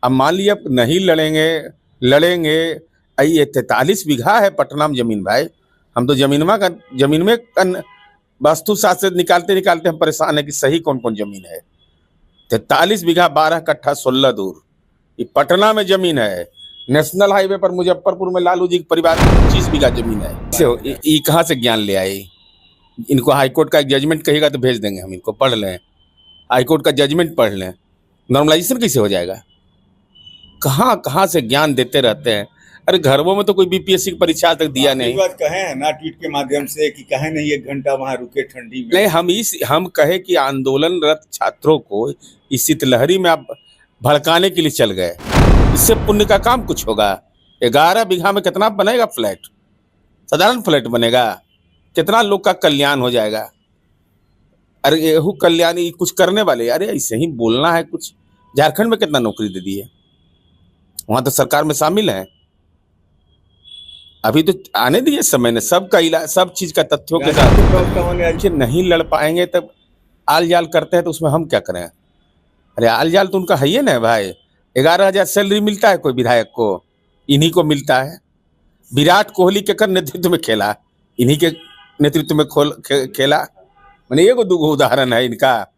अब मान लिया नहीं लड़ेंगे लड़ेंगे। ये 43 बीघा है पटना में जमीन भाई। हम तो जमीन में वास्तु शास्त्र निकालते निकालते हम परेशान है कि सही कौन कौन जमीन है। 43 बीघा 12 कट्ठा 16 दूर ये पटना में जमीन है। नेशनल हाईवे पर मुजफ्फरपुर में लालू जी के परिवार की 25 बीघा जमीन है। ये कहाँ से ज्ञान ले आए? इनको हाईकोर्ट का एक जजमेंट कहेगा तो भेज देंगे हम, इनको पढ़ लें, हाईकोर्ट का जजमेंट पढ़ लें, नॉर्मलाइजेशन कैसे हो जाएगा? कहाँ कहाँ से ज्ञान देते रहते हैं। अरे घरों में तो कोई बीपीएससी की परीक्षा तक दिया नहीं। बात कहें ना ट्वीट के माध्यम से कि कहे नहीं 1 घंटा वहां रुके ठंडी में। नहीं, हम कहे कि आंदोलनरत छात्रों को इस शीतलहरी में आप भड़काने के लिए चल गए, इससे पुण्य का काम कुछ होगा। 11 बीघा में कितना बनेगा फ्लैट? साधारण फ्लैट बनेगा? कितना लोग का कल्याण हो जाएगा? अरे यहू कल्याण कुछ करने वाले, अरे ऐसे ही बोलना है कुछ। झारखंड में कितना नौकरी दे दी है, वहां तो सरकार में शामिल है। अभी तो आने दिए समय ने सबका इलाज, सब चीज का तथ्यों के साथ। नहीं लड़ पाएंगे तब आल जाल करते हैं तो उसमें हम क्या करें? अरे आल जाल तो उनका है ही ना भाई। 11,000 सैलरी मिलता है कोई विधायक को, इन्हीं को मिलता है। विराट कोहली के कर नेतृत्व में खेला, इन्हीं के नेतृत्व में खेला। मैंने ये को दो उदाहरण है इनका।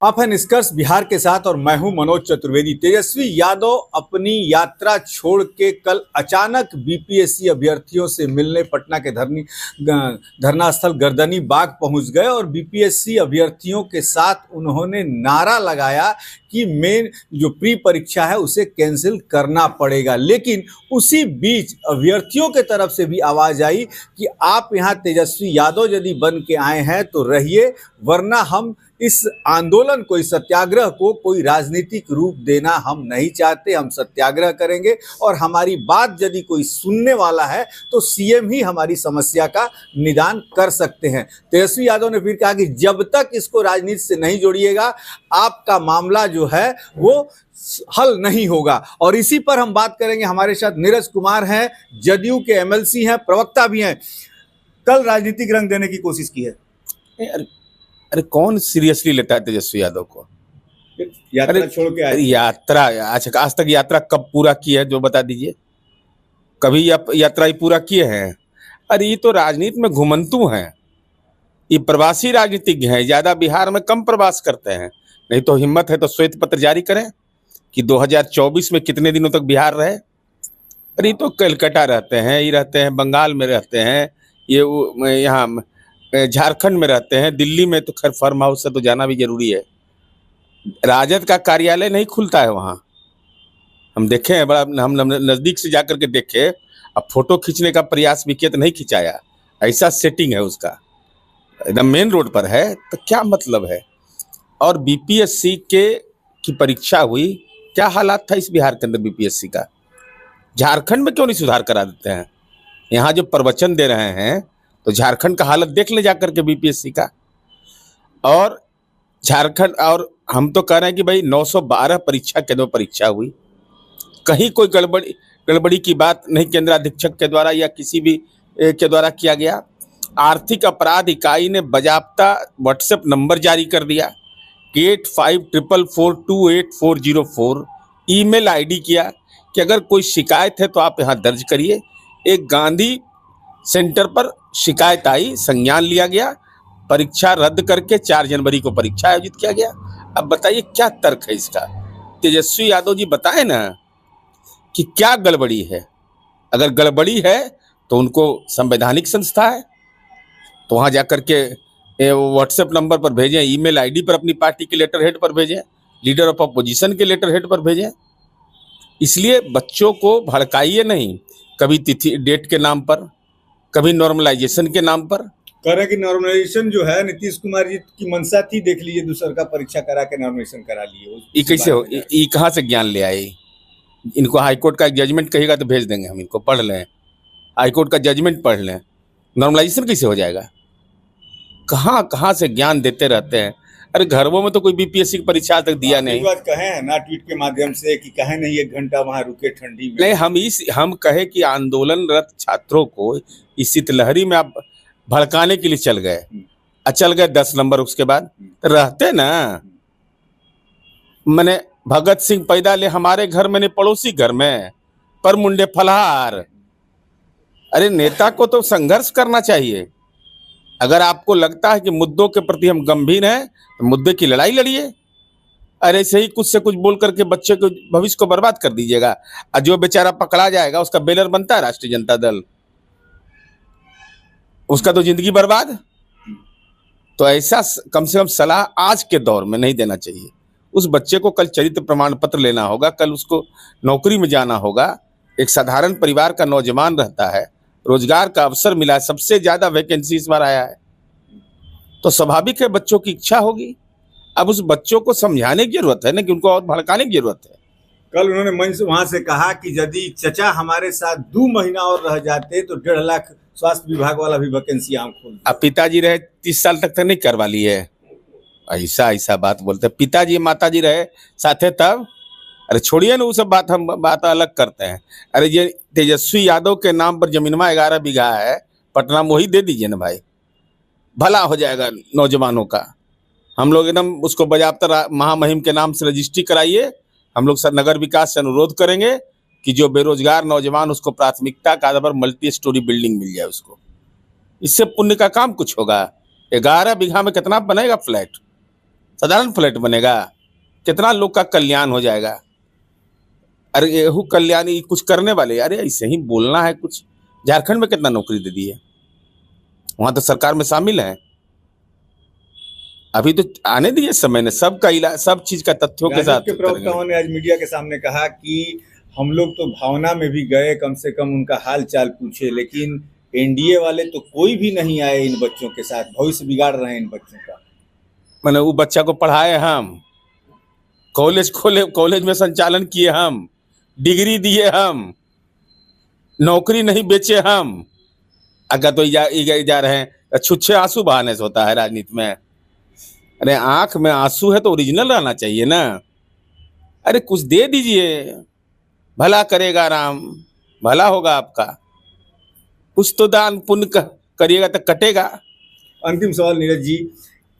आप है निष्कर्ष बिहार के साथ और मैं हूं मनोज चतुर्वेदी। तेजस्वी यादव अपनी यात्रा छोड़ के कल अचानक बीपीएससी अभ्यर्थियों से मिलने पटना के धरना स्थल गर्दनी बाग पहुंच गए और बीपीएससी अभ्यर्थियों के साथ उन्होंने नारा लगाया कि मेन जो प्री परीक्षा है उसे कैंसिल करना पड़ेगा। लेकिन उसी बीच अभ्यर्थियों के तरफ से भी आवाज आई कि आप यहाँ तेजस्वी यादव यदि बन के आए हैं तो रहिए, वरना हम इस आंदोलन को, इस सत्याग्रह को कोई राजनीतिक रूप देना हम नहीं चाहते। हम सत्याग्रह करेंगे और हमारी बात यदि कोई सुनने वाला है तो सीएम ही हमारी समस्या का निदान कर सकते हैं। तेजस्वी यादव ने फिर कहा कि जब तक इसको राजनीति से नहीं जोड़िएगा आपका मामला जो है वो हल नहीं होगा। और इसी पर हम बात करेंगे। हमारे साथ नीरज कुमार हैं, जदयू के एमएलसी हैं, प्रवक्ता भी हैं। कल राजनीतिक रंग देने की कोशिश की है। अरे कौन सीरियसली लेता है तेजस्वी यादव को? यात्रा छोड़ के आए। यात्रा अच्छा, आज तक यात्रा कब पूरा की है जो बता दीजिए? कभी यात्रा ही पूरा किए हैं? अरे ये तो राजनीति में घुमंतु हैं, ये प्रवासी राजनीतिज्ञ हैं, ज्यादा बिहार में कम प्रवास करते हैं। नहीं तो हिम्मत है तो श्वेत पत्र जारी करें कि 2024 में कितने दिनों तक बिहार रहे। अरे तो कलकत्ता रहते हैं, ये रहते हैं बंगाल में रहते हैं, ये यहाँ झारखंड में रहते हैं, दिल्ली में तो खैर फार्म हाउस से तो जाना भी जरूरी है। राजद का कार्यालय नहीं खुलता है वहाँ, हम देखे हैं, बड़ा हम नज़दीक से जाकर के देखे। अब फोटो खींचने का प्रयास भी किया तो नहीं खिंचाया, ऐसा सेटिंग है उसका, एकदम मेन रोड पर है। तो क्या मतलब है? और बीपीएससी की परीक्षा हुई, क्या हालात था इस बिहार के अंदर बीपीएससी का? झारखंड में क्यों नहीं सुधार करा देते हैं? यहाँ जो प्रवचन दे रहे हैं तो झारखंड का हालत देख ले जाकर के बीपीएससी का। और झारखंड, और हम तो कह रहे हैं कि भाई 912 परीक्षा केंद्रों परीक्षा हुई, कहीं कोई गड़बड़ी की बात नहीं केंद्र अधीक्षक के द्वारा या किसी भी के द्वारा किया गया। आर्थिक अपराध इकाई ने बाजाप्ता व्हाट्सएप नंबर जारी कर दिया 8544428404, ईमेल आईडी किया कि अगर कोई शिकायत है तो आप यहाँ दर्ज करिए। एक गांधी सेंटर पर शिकायत आई, संज्ञान लिया गया, परीक्षा रद्द करके 4 जनवरी को परीक्षा आयोजित किया गया। अब बताइए क्या तर्क है इसका? तेजस्वी यादव जी बताए ना कि क्या गड़बड़ी है। अगर गड़बड़ी है तो उनको संवैधानिक संस्था है तो वहाँ जाकर के व्हाट्सएप नंबर पर भेजें, ईमेल आईडी पर अपनी पार्टी के लेटर हेड पर भेजें, लीडर ऑफ अपोजिशन के लेटर हेड पर भेजें। इसलिए बच्चों को भड़काइए नहीं, कभी तिथि डेट के नाम पर, कभी नॉर्मलाइजेशन के नाम पर। कह रहे कि नॉर्मलाइजेशन जो है नीतीश कुमार जी की मंशा थी, देख लीजिए दूसरा का परीक्षा करा के नॉर्मलाइजेशन करा लिए। ये कैसे हो? ये कहाँ से ज्ञान ले आए? इनको हाईकोर्ट का एक जजमेंट कहेगा तो भेज देंगे हम, इनको पढ़ लें, हाईकोर्ट का जजमेंट पढ़ लें, नॉर्मलाइजेशन कैसे हो जाएगा? कहाँ कहाँ से ज्ञान देते रहते हैं। अरे घरों में तो कोई बीपीएससी की परीक्षा तक दिया नहीं। बात कहें ना ट्वीट के माध्यम से कि कहे नहीं 1 घंटा वहां रुके ठंडी में। नहीं, हम कहे कि आंदोलनरत छात्रों को इस शीतलहरी में आप भड़काने के लिए चल गए। चल गए 10 नंबर, उसके बाद रहते ना मैंने भगत सिंह पैदा ले हमारे घर में, ने पड़ोसी घर में, पर मुंडे फलहार। अरे नेता को तो संघर्ष करना चाहिए। अगर आपको लगता है कि मुद्दों के प्रति हम गंभीर हैं तो मुद्दे की लड़ाई लड़िए। अरे ऐसे ही कुछ से कुछ बोल करके बच्चे को भविष्य को बर्बाद कर दीजिएगा। और जो बेचारा पकड़ा जाएगा उसका बेलर बनता है राष्ट्रीय जनता दल, उसका तो जिंदगी बर्बाद। तो ऐसा कम से कम सलाह आज के दौर में नहीं देना चाहिए। उस बच्चे को कल चरित्र प्रमाण पत्र लेना होगा, कल उसको नौकरी में जाना होगा। एक साधारण परिवार का नौजवान रहता है, रोजगार का अवसर मिला है, सबसे ज्यादा वैकेंसी इस बार आया है, तो स्वाभाविक है बच्चों की इच्छा होगी। अब उस बच्चों को समझाने की जरूरत है ना, कि उनको और भड़काने की जरूरत है। कल उन्होंने मंच वहां से कहा कि यदि चचा हमारे साथ 2 महीना और रह जाते तो 1.5 लाख स्वास्थ्य विभाग वाला भी वैकेंसी आम खोल। अब पिताजी रहे 30 साल तक नहीं करवा ली है, ऐसा ऐसा बात बोलते। पिताजी माताजी रहे साथे तब। अरे छोड़िए ना वो सब बात, हम बात अलग करते हैं। अरे ये तेजस्वी यादव के नाम पर जमीनमा 11 बीघा है पटना में, वही दे दीजिए ना भाई, भला हो जाएगा नौजवानों का। हम लोग एकदम उसको बाजाबता महामहिम के नाम से रजिस्ट्री कराइए। हम लोग सर नगर विकास से अनुरोध करेंगे कि जो बेरोजगार नौजवान उसको प्राथमिकता के आधार पर मल्टी स्टोरी बिल्डिंग मिल जाए उसको। इससे पुण्य का काम कुछ होगा। 11 बीघा में कितना बनेगा फ्लैट, साधारण फ्लैट बनेगा, कितना लोग का कल्याण हो जाएगा। अरे यहू कल्याणी कुछ करने वाले, अरे ऐसे ही बोलना है कुछ। झारखंड में कितना नौकरी दे दी है, वहां तो सरकार में शामिल है। अभी तो आने दिए समय ने सबका इलाज, सब चीज का तथ्यों के साथ। के प्रवक्ताओं ने आज मीडिया के सामने कहा कि हम लोग तो भावना में भी गए, कम से कम उनका हाल चाल पूछे, लेकिन एनडीए वाले तो कोई भी नहीं आए इन बच्चों के साथ, भविष्य बिगाड़ रहे हैं इन बच्चों का। मैंने वो बच्चा को पढ़ाए हम, कॉलेज खोले, कॉलेज में संचालन किए हम, डिग्री दिए हम, नौकरी नहीं बेचे हम। अगर तो जा रहे हैं छुच्छे आंसू बहाने से होता है राजनीति में। अरे आंख में आंसू है तो ओरिजिनल रहना चाहिए ना। अरे कुछ दे दीजिए, भला करेगा राम, भला होगा आपका। कुछ तो दान पुण्य करिएगा तो कटेगा। अंतिम सवाल नीरज जी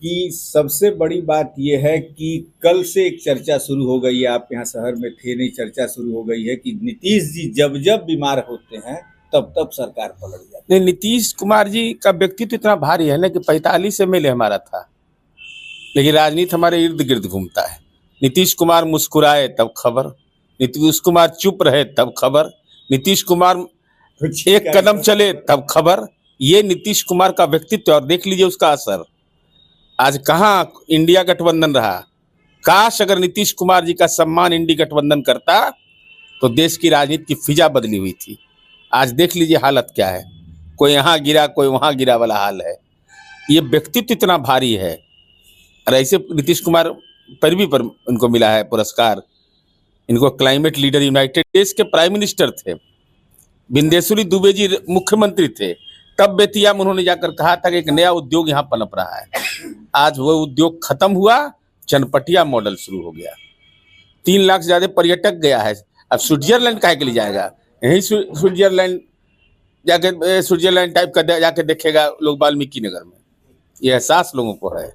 कि सबसे बड़ी बात यह है कि कल से एक चर्चा शुरू हो गई है, आप यहाँ शहर में थे नहीं, चर्चा शुरू हो गई है कि नीतीश जी जब जब बीमार होते हैं तब तब सरकार पलट जाती है। नहीं, नीतीश कुमार जी का व्यक्तित्व इतना भारी है ना कि 45 MLA हमारा था, लेकिन राजनीति हमारे इर्द गिर्द घूमता है। नीतीश कुमार मुस्कुराए तब खबर, नीतीश कुमार चुप रहे तब खबर, नीतीश कुमार एक कदम चले तब खबर। ये नीतीश कुमार का व्यक्तित्व, और देख लीजिए उसका असर। आज कहाँ इंडिया गठबंधन रहा। काश अगर नीतीश कुमार जी का सम्मान इंडिया गठबंधन करता तो देश की राजनीति की फिजा बदली हुई थी। आज देख लीजिए हालत क्या है, कोई यहाँ गिरा कोई वहां गिरा वाला हाल है। ये व्यक्तित्व इतना भारी है। और ऐसे नीतीश कुमार पर भी उनको मिला है पुरस्कार। इनको क्लाइमेट लीडर यूनाइटेड देश के प्राइम मिनिस्टर थे, बिंदेश्वरी दुबे जी मुख्यमंत्री थे, तब बेतिया में उन्होंने जाकर कहा था कि एक नया उद्योग यहाँ पनप रहा है। आज वो उद्योग खत्म हुआ, चनपटिया मॉडल शुरू हो गया। 3 लाख से ज्यादा पर्यटक गया है। अब स्विट्जरलैंड काहे के लिए जाएगा, यही स्विट्जरलैंड जाके स्विट्जरलैंड टाइप का जाके देखेगा लोग वाल्मीकि नगर में। ये एहसास लोगों को है।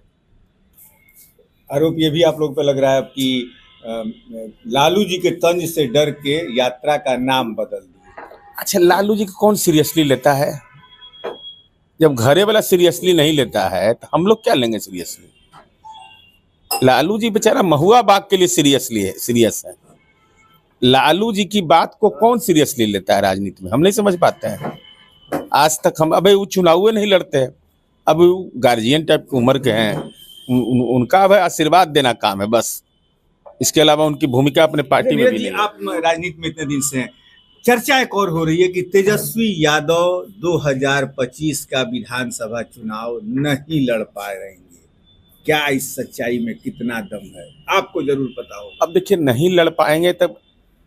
आरोप ये भी आप लोग पे लग रहा है कि लालू जी के तंज से डर के यात्रा का नाम बदल दिया। अच्छा, लालू जी को कौन सीरियसली लेता है? जब घरे वाला सीरियसली नहीं लेता है तो हम लोग क्या लेंगे सीरियसली। लालू जी बेचारा महुआ बाग के लिए सीरियस है। लालू जी की बात को कौन सीरियसली लेता है राजनीति में, हम नहीं समझ पाते हैं। आज तक हम अबे वो चुनाव नहीं लड़ते हैं, अब गार्जियन टाइप की उम्र के हैं, उनका अब आशीर्वाद देना काम है बस। इसके अलावा उनकी भूमिका अपने पार्टी में भी नहीं। आप राजनीति में इतने दिन से हैं, चर्चा एक और हो रही है कि तेजस्वी यादव 2025 का विधानसभा चुनाव नहीं लड़ पा रहे हैं। क्या इस सच्चाई में कितना दम है, आपको जरूर पता होगा। अब देखिए, नहीं लड़ पाएंगे तब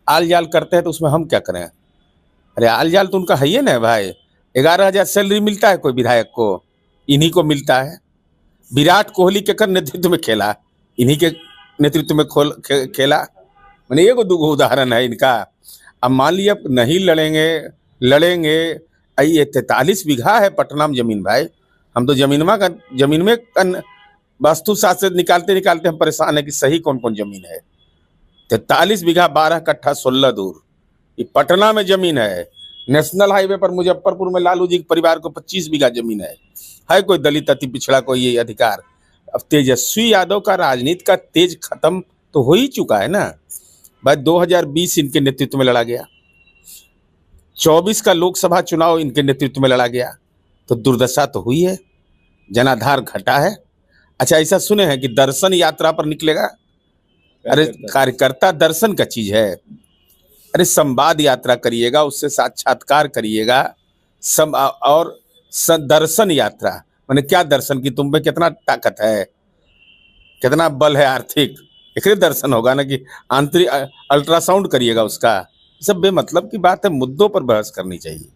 आल जाल करते हैं तो उसमें हम क्या करें। अरे आल जाल तो उनका है ही ना भाई। 11,000 सैलरी मिलता है कोई विधायक को, इन्हीं को मिलता है। विराट कोहली के नेतृत्व में खेला, इन्हीं के नेतृत्व में खेला। मैंने एक दो उदाहरण है इनका। अब मान लिया नहीं लड़ेंगे। ये 43 बीघा है पटना में जमीन भाई। हम तो जमीन में वास्तु शास्त्र निकालते हम परेशान है कि सही कौन कौन जमीन है। 43 बीघा 12 कट्ठा 16 दूर, ये पटना में जमीन है। नेशनल हाईवे पर मुजफ्फरपुर में लालू जी के परिवार को 25 बीघा जमीन है कोई दलित अति पिछड़ा को ये अधिकार। अब तेजस्वी यादव का राजनीति का तेज खत्म तो हो ही चुका है ना भाई। 2020 इनके नेतृत्व में लड़ा गया, 24 का लोकसभा चुनाव इनके नेतृत्व में लड़ा गया, तो दुर्दशा तो हुई है, जनाधार घटा है। अच्छा, ऐसा सुने हैं कि दर्शन यात्रा पर निकलेगा। अरे कार्यकर्ता दर्शन का चीज है। अरे संवाद यात्रा करिएगा, उससे साक्षात्कार करिएगा, और दर्शन यात्रा माने क्या दर्शन की तुम में कितना ताकत है, कितना बल है आर्थिक, एक दर्शन होगा ना कि आंतरिक अल्ट्रासाउंड करिएगा उसका। सब बेमतलब की बात है, मुद्दों पर बहस करनी चाहिए।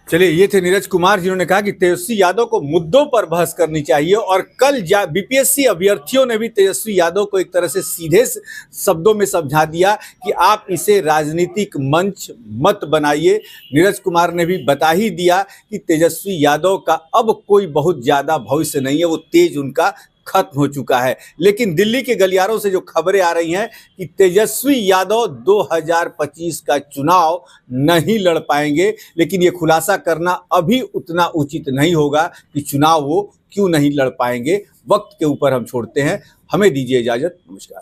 चलिए, ये थे नीरज कुमार जिन्होंने कहा कि तेजस्वी यादव को मुद्दों पर बहस करनी चाहिए। और कल बीपीएससी अभ्यर्थियों ने भी तेजस्वी यादव को एक तरह से सीधे शब्दों में समझा दिया कि आप इसे राजनीतिक मंच मत बनाइए। नीरज कुमार ने भी बता ही दिया कि तेजस्वी यादव का अब कोई बहुत ज़्यादा भविष्य नहीं है, वो तेज उनका खत्म हो चुका है। लेकिन दिल्ली के गलियारों से जो खबरें आ रही हैं कि तेजस्वी यादव 2025 का चुनाव नहीं लड़ पाएंगे, लेकिन ये खुलासा करना अभी उतना उचित नहीं होगा कि चुनाव वो क्यों नहीं लड़ पाएंगे। वक्त के ऊपर हम छोड़ते हैं। हमें दीजिए इजाजत। नमस्कार।